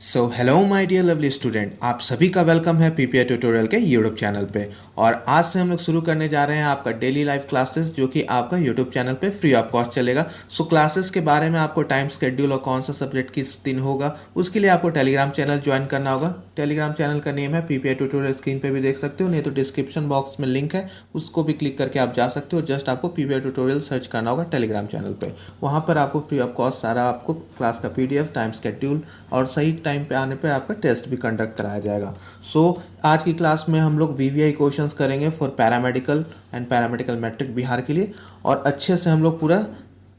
So hello my dear lovely student, आप सभी का वेलकम है पीपीआई ट्यूटोरियल के यूट्यूब चैनल पे। और आज से हम लोग शुरू करने जा रहे हैं आपका डेली लाइफ क्लासेस, जो कि आपका यूट्यूब चैनल पे फ्री ऑफ कॉस्ट चलेगा। सो क्लासेस के बारे में आपको टाइम शेड्यूल और कौन सा सब्जेक्ट किस दिन होगा, उसके लिए आपको टेलीग्राम चैनल ज्वाइन करना होगा। टेलीग्राम चैनल का नेम है पीपीआई ट्यूटोरियल, स्क्रीन पर भी देख सकते हो, नहीं तो डिस्क्रिप्शन बॉक्स में लिंक है, उसको भी क्लिक करके आप जा सकते हो। जस्ट आपको पीपीआई ट्यूटोरियल सर्च करना होगा टेलीग्राम चैनल पर। वहाँ पर आपको फ्री ऑफ कॉस्ट सारा आपको क्लास का PDF, टाइम शेड्यूल और सही टाइम पे आने पे आपका टेस्ट भी कंडक्ट कराया जाएगा। आज की क्लास में हम लोग VVI क्वेश्चंस करेंगे for paramedical and paramedical matric Bihar के लिए, और अच्छे से हम लोग पूरा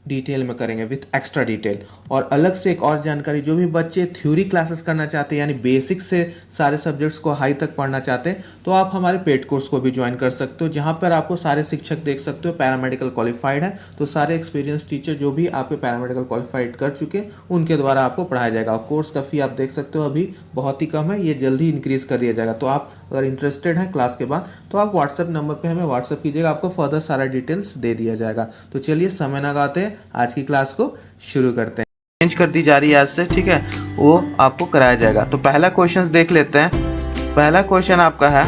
डिटेल में करेंगे विथ एक्स्ट्रा डिटेल। और अलग से एक और जानकारी, जो भी बच्चे थ्योरी क्लासेस करना चाहते हैं यानी बेसिक से सारे सब्जेक्ट्स को हाई तक पढ़ना चाहते हैं, तो आप हमारे पेड कोर्स को भी ज्वाइन कर सकते हो, जहां पर आपको सारे शिक्षक देख सकते हो पैरामेडिकल क्वालिफाइड है। तो सारे एक्सपीरियंस टीचर जो भी आपके पैरामेडिकल क्वालिफाइड कर चुके उनके द्वारा आपको पढ़ाया जाएगा। और कोर्स का फी आप देख सकते हो अभी बहुत ही कम है, ये जल्दी इंक्रीज कर दिया जाएगा। तो आप अगर इंटरेस्टेड हैं क्लास के बाद, तो आप व्हाट्सएप नंबर पे हमें व्हाट्सएप कीजिएगा, आपको फर्दर सारा डिटेल्स दे दिया जाएगा। तो चलिए समय न गाते आज की क्लास को शुरू करते हैं। चेंज कर दी जा रही है आज से, ठीक है, वो आपको कराया जाएगा। तो पहला क्वेश्चन देख लेते हैं। पहला क्वेश्चन आपका है,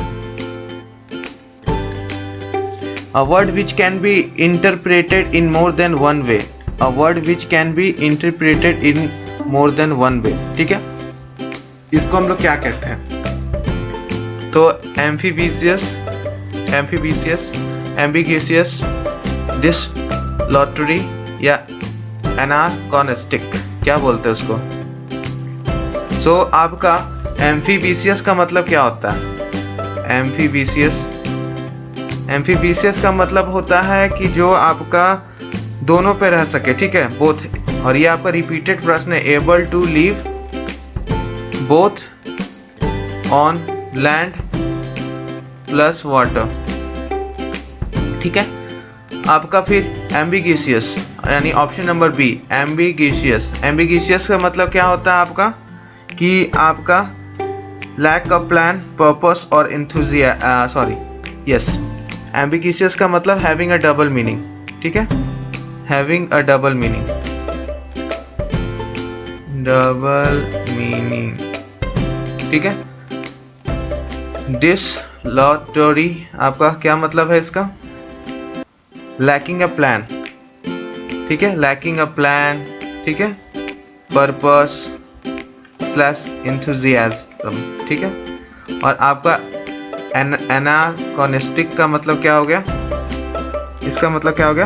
a word which can be interpreted in more than one way. A word which can be interpreted in more than one way, ठीक है, इसको हम लोग क्या कहते हैं? तो एम्फीबिशियस, एम्बिगुइशियस, डिसलॉटरी या एनाकॉनिस्टिक, क्या बोलते हैं उसको? सो आपका एम्फीबिशियस का मतलब क्या होता है? एम्फीबिशियस का मतलब होता है कि जो आपका दोनों पे रह सके, ठीक है, बोथ। और ये आपका रिपीटेड प्रश्न है, able to live both on land plus water, ठीक है। आपका फिर एम्बिगुइशियस यानी ऑप्शन नंबर बी, एम्बिगुइशियस का मतलब क्या होता है आपका? कि आपका लैक ऑफ प्लान, पर्पस और एम्बिगुइशियस का मतलब हैविंग अ डबल मीनिंग, ठीक है, हैविंग अ डबल मीनिंग, ठीक है। डिसलॉटरी आपका क्या मतलब है इसका? लैकिंग अ प्लान, ठीक है, लैकिंग अ प्लान, ठीक है, पर्पस स्लैश एंथुजियाज्म, ठीक है। और आपका एनाकॉनिस्टिक का मतलब क्या हो गया? इसका मतलब क्या हो गया?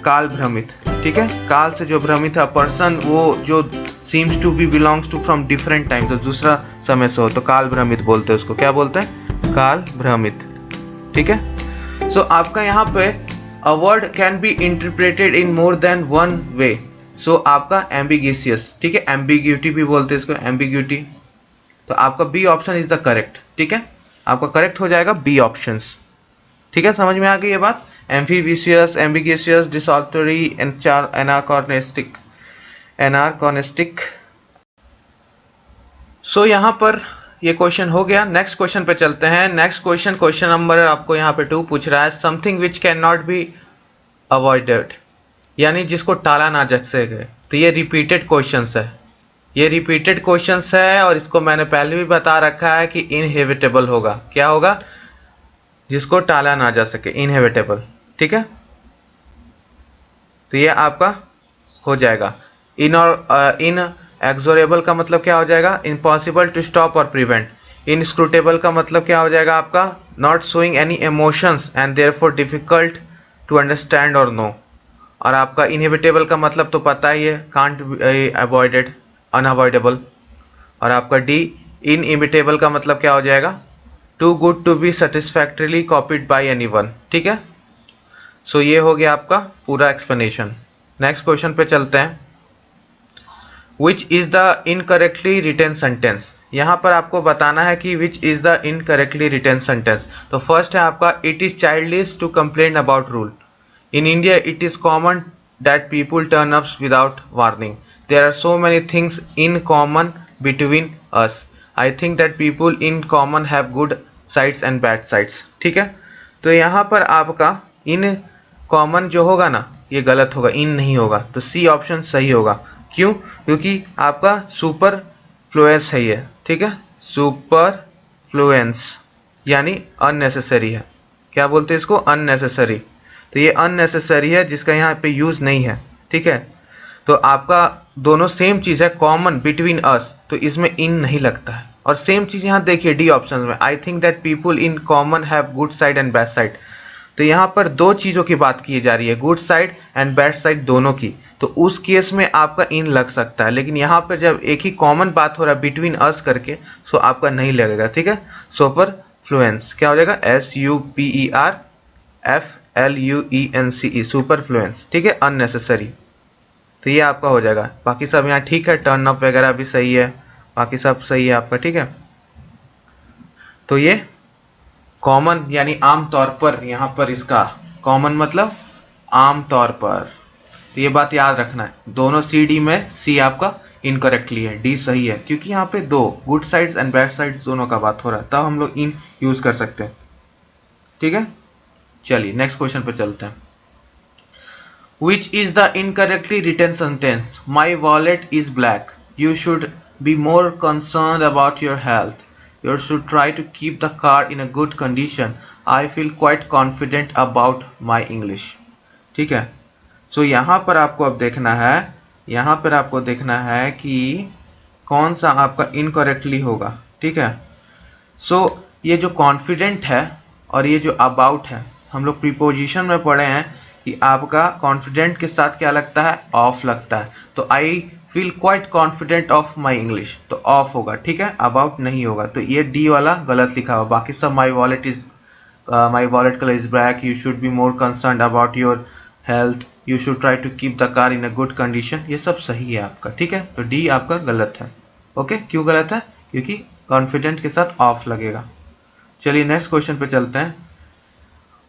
काल भ्रमित, ठीक है, काल से जो भ्रमित है पर्सन, वो जो seems to be belongs to from different time, तो दूसरा समय से हो, तो काल भ्रमित बोलते हैं उसको। क्या बोलते हैं? काल भ्रमित, ठीक है। सो आपका यहाँ पे a word can be interpreted in more than one way, so आपका ambiguous, ठीक है, ambiguity भी बोलते हैं इसको, ambiguity। तो आपका B option is the correct, ठीक है, आपका करेक्ट हो जाएगा बी ऑप्शंस, ठीक है। समझ में आ गई ये बात? एम्फीबिशियस, एम्बिगुइशियस, डिसऑर्डरी, एनाकॉनिस्टिक। सो यहाँ पर ये क्वेश्चन हो गया। नेक्स्ट क्वेश्चन पे चलते हैं। नेक्स्ट क्वेश्चन नंबर आपको यहाँ पे 2 पूछ रहा है, something which can not be avoided, यानी जिसको टाला ना जा सके। तो ये रिपीटेड क्वेश्चंस है, ये रिपीटेड क्वेश्चंस है, और इसको मैंने पहले भी बता रखा है कि इनहेविटेबल होगा। क्या होगा? जिसको टाला ना जा सके, इनहेविटेबल, ठीक है। तो ये आपका हो जाएगा। इनएक्सोरेबल का मतलब क्या हो जाएगा? इम्पॉसिबल टू स्टॉप और प्रिवेंट। इनस्क्रूटेबल का मतलब क्या हो जाएगा आपका? Not showing any emotions and therefore difficult to understand और नो। और आपका इनहिबिटेबल का मतलब तो पता ही है, कांट अवॉइडेड, अनअवॉइडेबल। और आपका डी, इनइमिटेबल का मतलब क्या हो जाएगा? Too good to be satisfactorily copied by anyone, ठीक है। सो ये हो गया आपका पूरा एक्सप्लेनेशन। नेक्स्ट क्वेश्चन पे चलते हैं। Which is the incorrectly written sentence? यहाँ पर आपको बताना है कि which is the incorrectly written sentence। तो फर्स्ट है आपका, it is childish to complain about rule. In India, it is common that people turn up without warning. There are so many things in common between us. I think that people in common have good sides and bad sides. ठीक है। तो यहाँ पर आपका in common जो होगा ना, ये गलत होगा, in नहीं होगा। तो सी ऑप्शन सही होगा। क्यों? क्योंकि आपका सुपर फ्लुएंस है ये, ठीक है, सुपर फ्लुएंस यानी अननेसेसरी है। क्या बोलते हैं इसको? अननेसेसरी। तो ये अननेसेसरी है जिसका यहाँ पे यूज नहीं है, ठीक है। तो आपका दोनों सेम चीज है, कॉमन बिटवीन अस, तो इसमें इन नहीं लगता है। और सेम चीज यहाँ देखिए डी ऑप्शन में, I think that people in common have good side and bad side. तो यहाँ पर दो चीजों की बात की जा रही है, good side and bad side दोनों की, तो उस केस में आपका इन लग सकता है। लेकिन यहाँ पर जब एक ही कॉमन बात हो रहा है बिटवीन अस करके, सो आपका नहीं लगेगा, ठीक है। सुपर फ्लुएंस क्या हो जाएगा? SUPERFLUENCE, सुपर फ्लुएंस, ठीक है, अननेसेसरी। तो ये आपका हो जाएगा। बाकी सब यहाँ ठीक है, टर्न अप वगैरह भी सही है, बाकी सब सही है आपका, ठीक है। तो ये कॉमन यानी आम तौर पर, यहाँ पर इसका कॉमन मतलब आम तौर पर, तो ये बात याद रखना है। दोनों सी डी में सी आपका इनकरेक्टली है, डी सही है, क्योंकि यहाँ पे दो good sides and bad sides दोनों का बात हो रहा है, तब हम लोग इन यूज कर सकते हैं, ठीक है। चलिए नेक्स्ट क्वेश्चन पे चलते हैं। Which is the incorrectly written sentence? My wallet is black. You should be more concerned about your health. You should try to keep the car in a good condition. I feel quite confident about my English. ठीक है। सो यहाँ पर आपको अब देखना है, यहाँ पर आपको देखना है कि कौन सा आपका इनकरेक्टली होगा, ठीक है। सो ये जो कॉन्फिडेंट है और ये जो अबाउट है, हम लोग प्रीपोजिशन में पढ़े हैं कि आपका कॉन्फिडेंट के साथ क्या लगता है? ऑफ लगता है। तो I feel quite confident of my English, तो ऑफ होगा, ठीक है, अबाउट नहीं होगा। तो ये डी वाला गलत लिखा हुआ। बाकी सब my wallet colour is black, you should be more concern about your health, you should try to keep the car in a good condition, ये सब सही है आपका, ठीक है। तो डी आपका गलत है। ओके, क्यों गलत है? क्योंकि कॉन्फिडेंट के साथ ऑफ लगेगा। चलिए नेक्स्ट क्वेश्चन पे चलते हैं।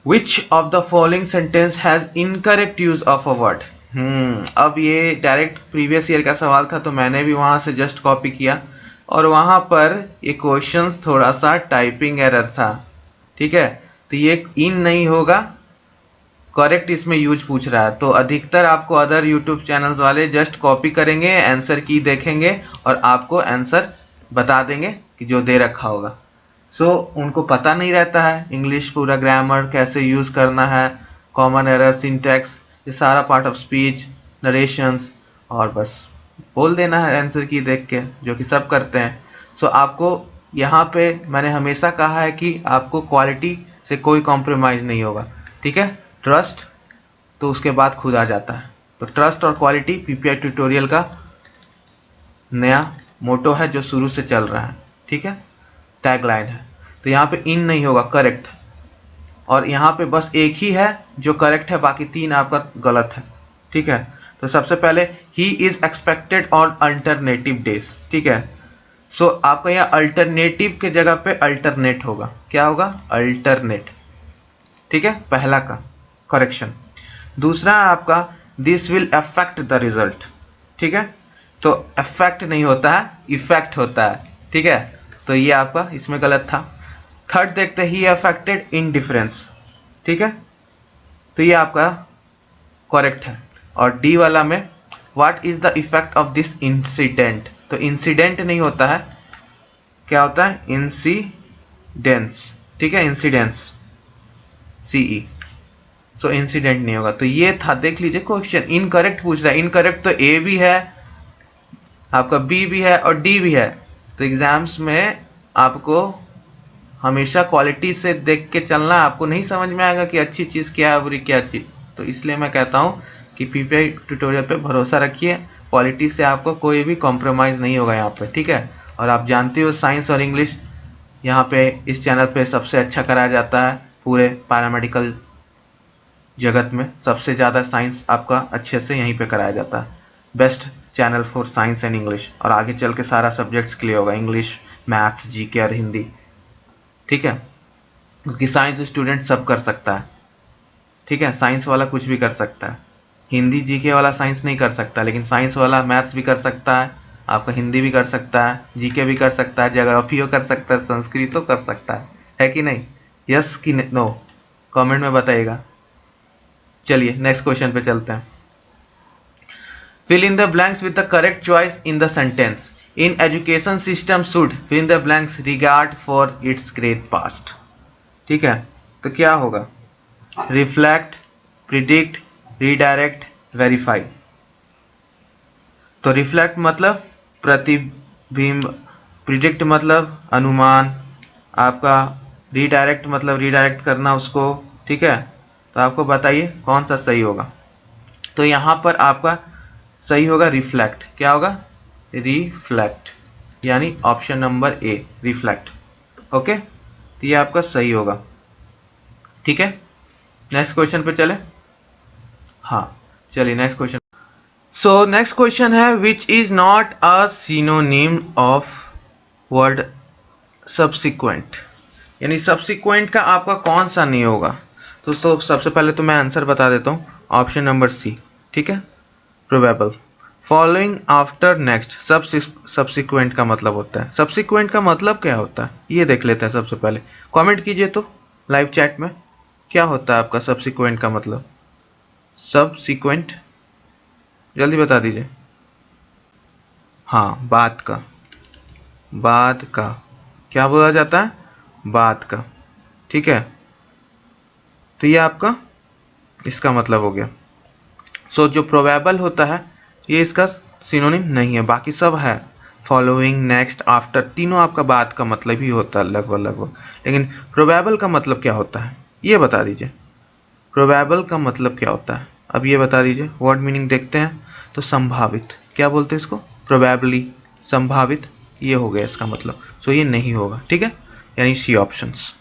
Which of the following sentence has incorrect use of a word? अब ये डायरेक्ट प्रीवियस ईयर का सवाल था, तो मैंने भी वहां से जस्ट कॉपी किया, और वहां पर ये क्वेश्चंस थोड़ा सा टाइपिंग एरर था, ठीक है। तो ये इन नहीं होगा, करेक्ट इसमें यूज पूछ रहा है। तो अधिकतर आपको अदर यूट्यूब चैनल्स वाले जस्ट कॉपी करेंगे, आंसर की देखेंगे और आपको आंसर बता देंगे कि जो दे रखा होगा। सो उनको पता नहीं रहता है इंग्लिश पूरा ग्रामर कैसे यूज करना है, कॉमन एरर, सिंटैक्स, ये सारा पार्ट ऑफ स्पीच, नरेशंस, और बस बोल देना है आंसर की देख के, जो कि सब करते हैं। सो आपको यहाँ पे मैंने हमेशा कहा है कि आपको क्वालिटी से कोई कॉम्प्रोमाइज नहीं होगा, ठीक है। ट्रस्ट तो उसके बाद खुद आ जाता है। तो ट्रस्ट और क्वालिटी पीपीआई ट्यूटोरियल का नया मोटो है जो शुरू से चल रहा है, ठीक है, टैगलाइन है। तो यहाँ पे इन नहीं होगा, करेक्ट, और यहाँ पे बस एक ही है जो करेक्ट है, बाकी तीन आपका गलत है, ठीक है। तो सबसे पहले he is expected on alternative days, ठीक है। सो आपका यहाँ अल्टरनेटिव के जगह पे अल्टरनेट होगा, क्या होगा? अल्टरनेट, ठीक है, पहला का करेक्शन। दूसरा आपका this will affect the result, ठीक है। तो अफेक्ट नहीं होता है, इफेक्ट होता है, ठीक है। तो ये आपका इसमें गलत था। थर्ड देखते हैं, ही अफेक्टेड इनडिफरेंस, ठीक है, तो ये आपका करेक्ट है। और डी वाला में what is the effect of this incident, तो इंसिडेंट नहीं होता है, क्या होता है? इंसिडेंस, ठीक है, इंसिडेंस, सीई। सो इंसिडेंट नहीं होगा। तो ये था, देख लीजिए क्वेश्चन इनकरेक्ट पूछ रहा है। इनकरेक्ट तो ए भी है, आपका बी भी है और डी भी है। तो एग्जाम्स में आपको हमेशा क्वालिटी से देख के चलना है, आपको नहीं समझ में आएगा कि अच्छी चीज़ क्या है, बुरी क्या चीज़। तो इसलिए मैं कहता हूँ कि पीपीआई ट्यूटोरियल पे भरोसा रखिए, क्वालिटी से आपको कोई भी कॉम्प्रोमाइज़ नहीं होगा यहाँ पे, ठीक है। और आप जानते हो साइंस और इंग्लिश यहाँ पे इस चैनल पे सबसे अच्छा कराया जाता है, पूरे पैरामेडिकल जगत में सबसे ज़्यादा साइंस आपका अच्छे से यहीं पे कराया जाता है। Best channel for science and English, और आगे चल के सारा सब्जेक्ट्स क्लियर होगा, इंग्लिश, मैथ्स, जीके और हिंदी, ठीक है। क्योंकि साइंस स्टूडेंट सब कर सकता है, ठीक है, साइंस वाला कुछ भी कर सकता है। हिंदी जीके वाला साइंस नहीं कर सकता, लेकिन साइंस वाला मैथ्स भी कर सकता है, आपका हिंदी भी कर सकता है, जीके भी कर सकता है, ज्योग्राफी कर सकता है, संस्कृत तो कर सकता है कि नहीं? यस कि नो, कमेंट में बताइएगा। चलिए नेक्स्ट क्वेश्चन पे चलते हैं। Fill in the blanks with the correct choice in the sentence. In education system should fill the blanks regard for its great past. ठीक है, तो क्या होगा? Reflect, predict, redirect, verify. तो रिफ्लेक्ट मतलब प्रतिबिंब, प्रिडिक्ट मतलब अनुमान आपका, रीडायरेक्ट मतलब रीडायरेक्ट करना उसको। ठीक है, तो आपको बताइए कौन सा सही होगा। तो यहाँ पर आपका सही होगा रिफ्लेक्ट। क्या होगा? रिफ्लेक्ट, यानी option number A, reflect. Okay, तो ये आपका सही होगा। ठीक है, नेक्स्ट क्वेश्चन पे चले। हाँ चलिए next question. So next question है which is not a synonym of word subsequent, यानी सब्सिक्वेंट का आपका कौन सा नहीं होगा। तो सबसे पहले तो मैं आंसर बता देता हूँ, ऑप्शन नंबर सी। ठीक है, probable. Following after next, subsequent का मतलब होता है, सब्सिक्वेंट का मतलब क्या होता है ये देख लेते हैं सबसे पहले। कमेंट कीजिए तो लाइव चैट में, क्या होता है आपका सब्सिक्वेंट का मतलब? सब्सिक्वेंट जल्दी बता दीजिए। हाँ, बाद का, बाद का क्या बोला जाता है? बाद का। ठीक है, तो ये आपका इसका मतलब हो गया। सो जो प्रोबेबल होता है ये इसका सिनोनिम नहीं है, बाकी सब है। फॉलोइंग, नेक्स्ट, आफ्टर, तीनों आपका बाद का मतलब ही होता है लगभग लगभग। लेकिन प्रोबेबल का मतलब क्या होता है ये बता दीजिए। प्रोबेबल का मतलब क्या होता है अब ये बता दीजिए। वर्ड मीनिंग देखते हैं तो संभावित, क्या बोलते हैं इसको? प्रोबेबली, संभावित, ये हो गया इसका मतलब। सो ये नहीं होगा। ठीक है, यानी सी ऑप्शंस।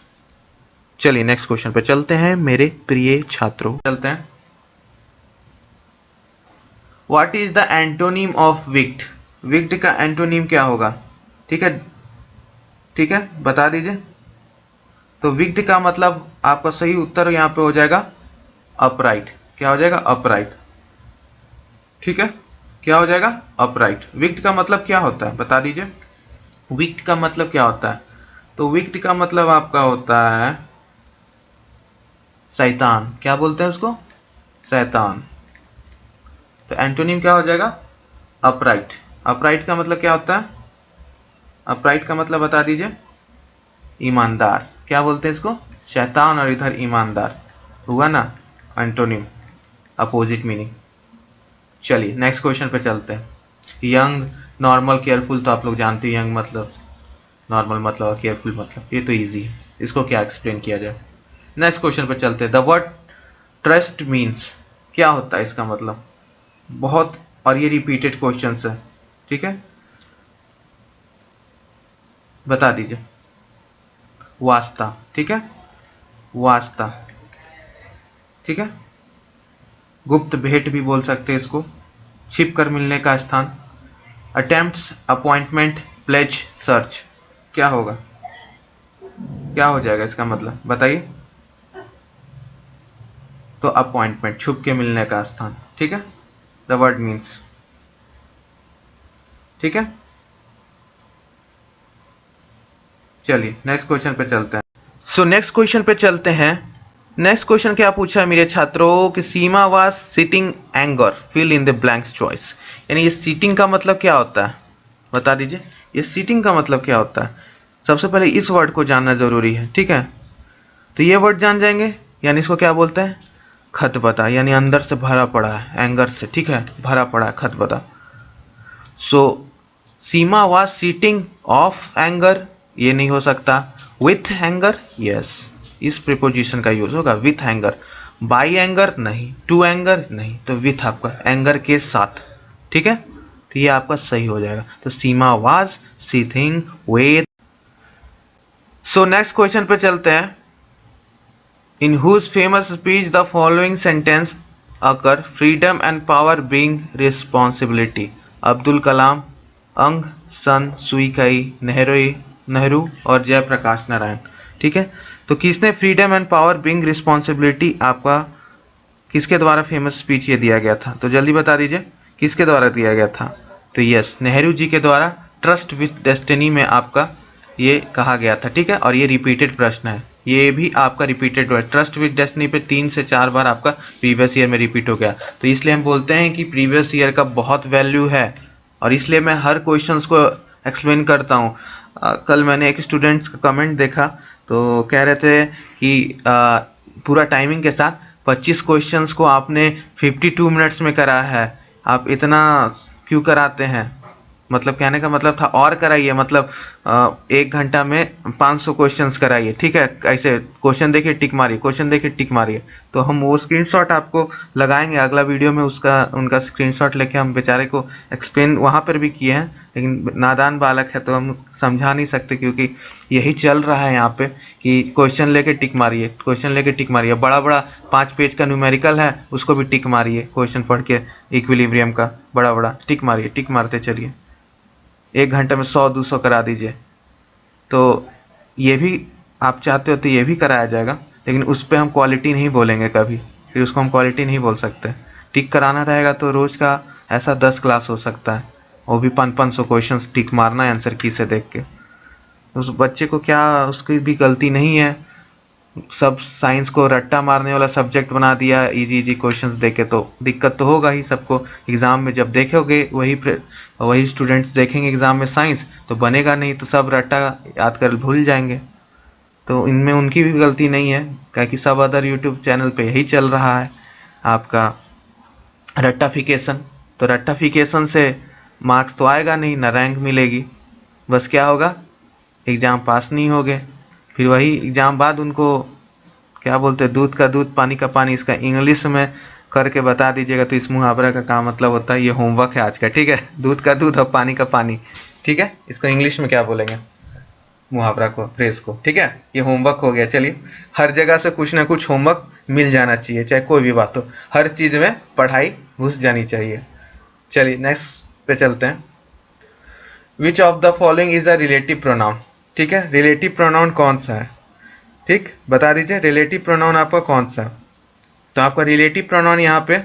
चलिए नेक्स्ट क्वेश्चन पे चलते हैं मेरे प्रिय छात्रों, चलते हैं। What is the antonym of wicked? Wicked का एंटोनिम क्या होगा? ठीक है, ठीक है, बता दीजिए। तो विक्ट का मतलब आपका सही उत्तर यहाँ पे हो जाएगा अपराइट। क्या हो जाएगा? अपराइट। ठीक है, क्या हो जाएगा? अपराइट। विक्ट का मतलब क्या होता है बता दीजिए। विक्ट का मतलब क्या होता है? तो विक्ट का मतलब आपका होता है शैतान। क्या बोलते हैं उसको? शैतान। तो एंटोनिम क्या हो जाएगा? अपराइट। अपराइट का मतलब क्या होता है? अपराइट का मतलब बता दीजिए। ईमानदार। क्या बोलते हैं इसको? शैतान और इधर ईमानदार, हुआ ना एंटोनिम, अपोजिट मीनिंग। चलिए नेक्स्ट क्वेश्चन पे चलते हैं। यंग, नॉर्मल, केयरफुल, तो आप लोग जानते हैं यंग मतलब नॉर्मल मतलब और केयरफुल मतलब, ये तो इजी है, इसको क्या एक्सप्लेन किया जाए। नेक्स्ट क्वेश्चन पे चलते हैं। द वर्ड ट्रस्ट मीन्स, क्या होता है इसका मतलब? बहुत, और ये रिपीटेड क्वेश्चन है। ठीक है, बता दीजिए। वास्ता। ठीक है, वास्ता। ठीक है, गुप्त भेंट भी बोल सकते हैं इसको, छिप कर मिलने का स्थान। अटेम्प्ट्स, अपॉइंटमेंट, प्लेज, सर्च, क्या होगा? क्या हो जाएगा इसका मतलब बताइए। तो अपॉइंटमेंट, छुप के मिलने का स्थान। ठीक है, द वर्ड मीन्स। ठीक है, चलिए नेक्स्ट क्वेश्चन पे चलते हैं। सो नेक्स्ट क्वेश्चन पे चलते हैं। नेक्स्ट क्वेश्चन क्या पूछा है मेरे छात्रों कि Seema was seething anger, fill in the blanks choice. यानी ये सीटिंग का मतलब क्या होता है बता दीजिए। ये सीटिंग का मतलब क्या होता है? सबसे पहले इस वर्ड को जानना जरूरी है। ठीक है, तो ये वर्ड जान जाएंगे, यानी इसको क्या बोलते हैं? खतबता, यानी अंदर से भरा पड़ा है, एंगर से। ठीक है, भरा पड़ा है, खतबता। सो सीमा वाज सीटिंग ऑफ एंगर, ये नहीं हो सकता। विथ एंगर, यस, इस प्रीपोजिशन का यूज होगा, विथ एंगर। बाई एंगर नहीं, टू एंगर नहीं, तो विथ आपका एंगर के साथ। ठीक है, तो ये आपका सही हो जाएगा। तो Seema was seething with. So next question पे चलते हैं। In whose famous speech the following sentence occur, freedom and power being responsibility. Abdul Kalam, Aung San सुई कई, नेहरू और जयप्रकाश नारायण। ठीक है, तो किसने freedom and power being responsibility आपका किसके द्वारा फेमस स्पीच ये दिया गया था? तो जल्दी बता दीजिए किसके द्वारा दिया गया था। तो यस, नेहरू जी के द्वारा ट्रस्ट विथ डेस्टिनी में आपका ये कहा गया था। ठीक है, और ये रिपीटेड प्रश्न है, ये भी आपका रिपीटेड हुआ। ट्रस्ट विथ डेस्टिनी पे 3 से 4 बार आपका प्रीवियस ईयर में रिपीट हो गया, तो इसलिए हम बोलते हैं कि प्रीवियस ईयर का बहुत वैल्यू है और इसलिए मैं हर क्वेश्चंस को एक्सप्लेन करता हूँ। कल मैंने एक स्टूडेंट्स का कमेंट देखा तो कह रहे थे कि पूरा टाइमिंग के साथ 25 क्वेश्चंस को आपने 52 मिनट्स में करा है, आप इतना क्यों कराते हैं। मतलब कहने का मतलब था और कराइए, मतलब 1 घंटा में 500 क्वेश्चंस कराइए, ठीक है। ऐसे क्वेश्चन देखिए टिक मारिए, क्वेश्चन देखिए टिक मारिए। तो हम वो स्क्रीनशॉट आपको लगाएंगे अगला वीडियो में, उसका उनका स्क्रीनशॉट लेके हम बेचारे को एक्सप्लेन वहाँ पर भी किए हैं, लेकिन नादान बालक है तो हम समझा नहीं सकते, क्योंकि यही चल रहा है यहाँ पे कि क्वेश्चन लेके टिक मारिए, क्वेश्चन लेके टिक मारिए। बड़ा बड़ा 5 पेज का न्यूमेरिकल है, उसको भी टिक मारिए, क्वेश्चन पढ़ के इक्विलिब्रियम का बड़ा बड़ा टिक मारिए, टिक मारते चलिए। 1 घंटे में 100-200 करा दीजिए। तो ये भी आप चाहते हो तो ये भी कराया जाएगा, लेकिन उस पर हम क्वालिटी नहीं बोलेंगे कभी, फिर उसको हम क्वालिटी नहीं बोल सकते। टिक कराना रहेगा तो रोज़ का ऐसा 10 क्लास हो सकता है, वो भी 500-500 क्वेश्चन टिक मारना है आंसर की से देख के। उस बच्चे को क्या, उसकी भी गलती नहीं है, सब साइंस को रट्टा मारने वाला सब्जेक्ट बना दिया इजी इजी क्वेश्चंस देके, तो दिक्कत तो होगा ही सबको। एग्ज़ाम में जब देखोगे वही स्टूडेंट्स देखेंगे एग्ज़ाम में साइंस, तो बनेगा नहीं, तो सब रट्टा याद कर भूल जाएंगे। तो इनमें उनकी भी गलती नहीं है, क्योंकि सब अदर यूट्यूब चैनल पे यही चल रहा है आपका रट्टाफिकेशन। तो रट्टाफिकेशन से मार्क्स तो आएगा नहीं, ना रैंक मिलेगी, बस क्या होगा, एग्ज़ाम पास नहीं होगे। फिर वही एग्ज़ाम बाद उनको क्या बोलते हैं, दूध का दूध पानी का पानी, इसका इंग्लिश में करके बता दीजिएगा। तो इस मुहावरा का क्या मतलब होता है, ये होमवर्क है आज का, ठीक है। दूध का दूध और पानी का पानी, ठीक है। इसको इंग्लिश में क्या बोलेंगे मुहावरा को, फ्रेज को, ठीक है। ये होमवर्क हो गया। चलिए, हर जगह से कुछ ना कुछ होमवर्क मिल जाना चाहिए, चाहे कोई भी बात हो, हर चीज़ में पढ़ाई घुस जानी चाहिए। चलिए नेक्स्ट पे चलते हैं। Which of the following is a relative pronoun, ठीक है। रिलेटिव प्रोनाउन कौन सा है, ठीक, बता दीजिए रिलेटिव प्रोनाउन आपका कौन सा। तो आपका रिलेटिव प्रोनाउन यहाँ पे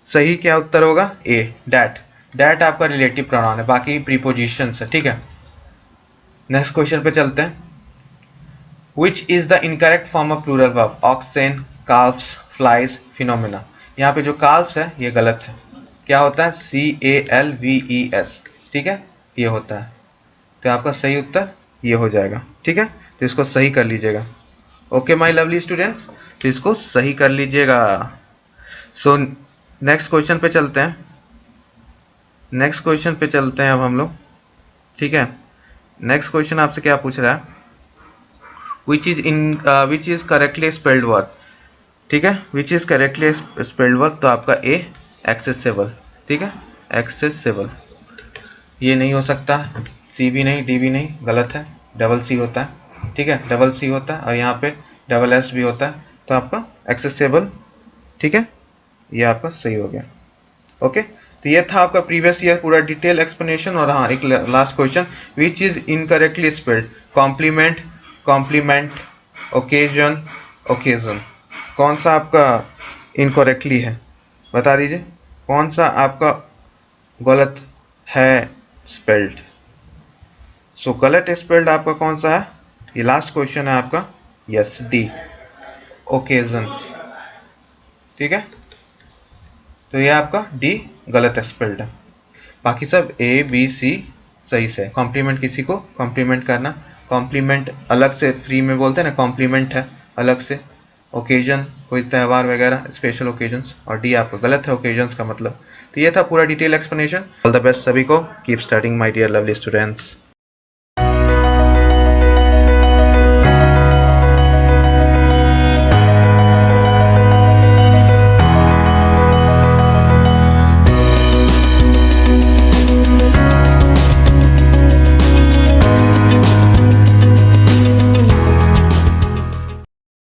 सही क्या उत्तर होगा, ए, डैट। डैट आपका रिलेटिव प्रोनाउन है, बाकी प्रीपोजिशंस है, ठीक है। नेक्स्ट क्वेश्चन पे चलते हैं। Which is the incorrect form of plural verb, oxen, calves, flies, phenomena. यहाँ पे जो काल्व्स है ये गलत है, क्या होता है, CALVES, ठीक है, ये होता है। तो आपका सही उत्तर ये हो जाएगा, ठीक है। तो इसको सही कर लीजिएगा। ओके माय लवली स्टूडेंट्स, तो इसको सही कर लीजिएगा। सो नेक्स्ट क्वेश्चन पे चलते हैं। नेक्स्ट क्वेश्चन पे चलते हैं अब हम लोग, ठीक है। नेक्स्ट क्वेश्चन आपसे क्या पूछ रहा है, which is correctly spelled word, ठीक है। Which is correctly spelled word, तो आपका ए, एक्सेसिबल, ठीक है, एक्सेसिबल। ये नहीं हो सकता, सी भी नहीं, डी भी नहीं, गलत है, डबल सी होता है, ठीक है, डबल सी होता है, और यहाँ पे डबल एस भी होता है, तो आपका एक्सेसिबल, ठीक है, ये आपका सही हो गया। ओके, तो ये था आपका प्रीवियस ईयर पूरा डिटेल एक्सप्लेनेशन। और हाँ, एक last question, which is incorrectly spelled, complement, compliment, occasion, occasion, कौन सा आपका इनकरेक्टली है, बता दीजिए कौन सा आपका गलत है स्पेल्ड। सो गलत स्पेल्ड आपका कौन सा है, ये लास्ट क्वेश्चन है आपका, यस, डी, ओकेजन, ठीक है। तो ये आपका डी गलत स्पेल्ड है, बाकी सब ए बी सी सही से। कॉम्प्लीमेंट, किसी को कॉम्प्लीमेंट करना, कॉम्प्लीमेंट अलग से फ्री में बोलते हैं ना, कॉम्प्लीमेंट है अलग से। ओकेजन कोई त्यौहार वगैरह, स्पेशल ओकेजन्स, और डी आपका गलत है ओकेजन्स का मतलब। तो ये था पूरा detail explanation. All the best सभी को, keep studying my dear lovely students.